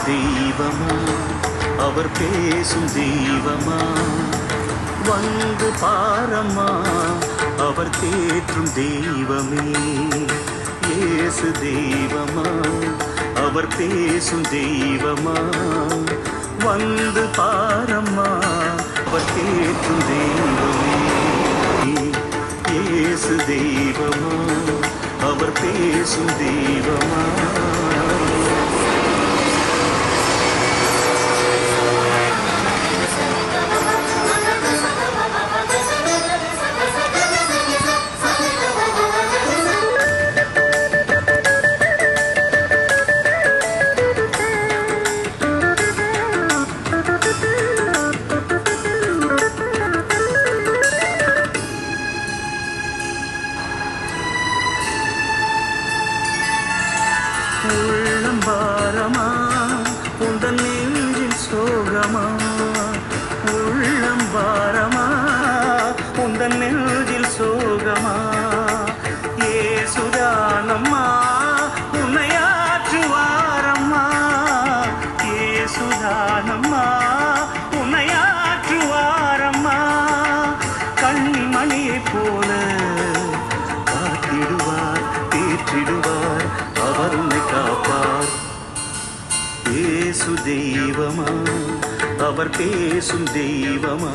தெய்வமா, அவர் பேசும் தெய்வமா, வந்து பாரம்மா, அவர் தேற்றும் தெய்வமே. இயேசு தெய்வமா, அவர் பேசும் தெய்வமா, வந்து பாரம்மா, அவர் தேற்றும் தெய்வமே. இயேசு தெய்வமா, அவர் பேசும் தெய்வமா. உள்ளம் பாரமா, உந்தன் நெஞ்சில் சோகமா, உள்ளம் பாரமா, உந்தன் நெஞ்சில் சோகமா, ஏசுதானம்மா உன்னை ஆற்றுவாரம்மா, ஏசுதானம்மா உன்னை ஆற்றுவாரம்மா. கண்ணின் மணியைப் போல காத்திடுவார், தேற்றிடுவார், அவர் உன்னை காப்பார். இயேசு தெய்வமா, அவர் பேசும் தெய்வமா,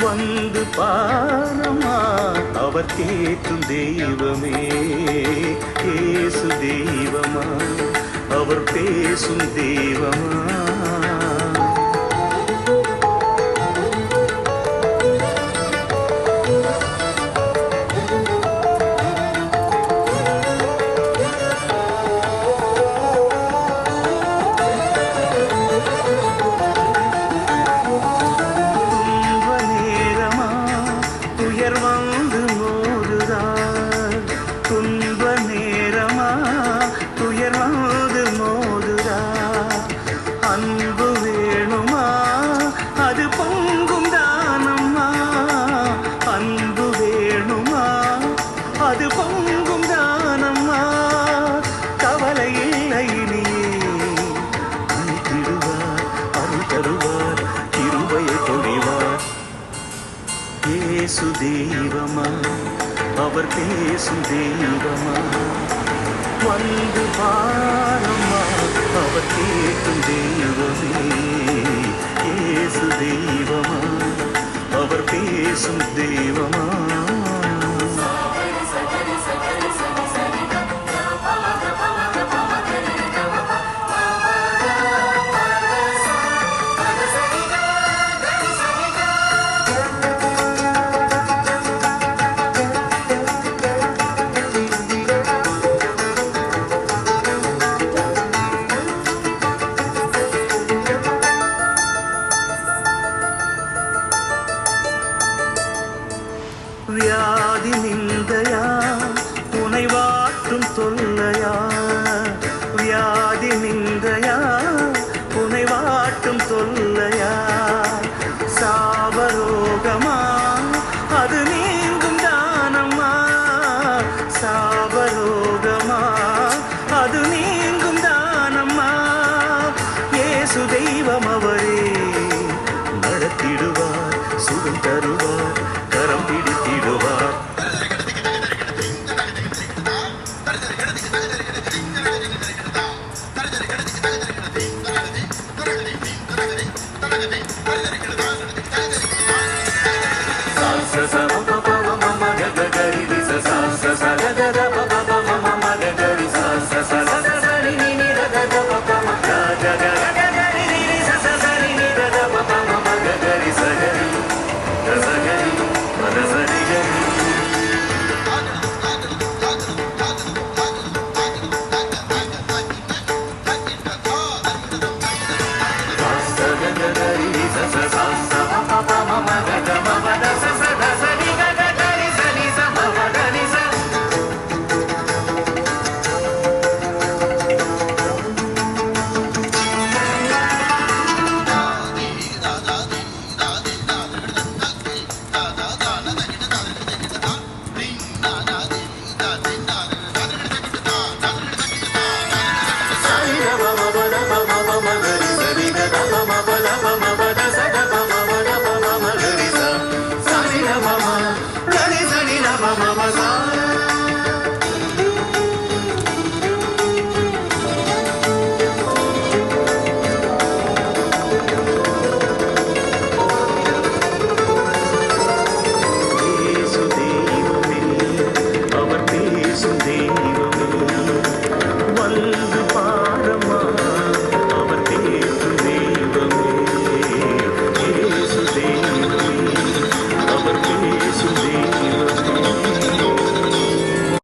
வந்து பாரம்மா, அவர் தேற்றும் தெய்வமே. இயேசு தெய்வமா, அவர் பேசும் தெய்வமா. வந்து மோதுதார், துன்ப நேரமா, துயர் வந்து மோதுதார். அன்பு வேணுமா, அது பொங்கும் தானம்மா, அன்பு வேணுமா, அது பொங்கும் தானம்மா. கவலை இல்லை இனியே, அழைத்திடுவார், அருள் தருவார், கிருபையை பொழிவார். இயேசு தெய்வமா, அவர் பேசும் தெய்வமா, வந்து பாரம்மா, அவர் கேட்கும் தெய்வமே. இயேசு தெய்வமா, அவர் பேசும் தெய்வமா. வியாதி நிந்தையா, உனை வாட்டும் தொல்லையா, வியாதி நிந்தையா, உனை வாட்டும் தொல்லையா, சாபரோகமா, அது நீங்கும் தானம்மா, சாபரோகமா, அது நீங்கும் தானம்மா. இயேசு தெய்வம் அவரே நடத்திடுவார், சுகம் தருவார், கரம் பிடித்திடுவார். sa sa pa pa pa ma ma ga ga ga ri sa sa sa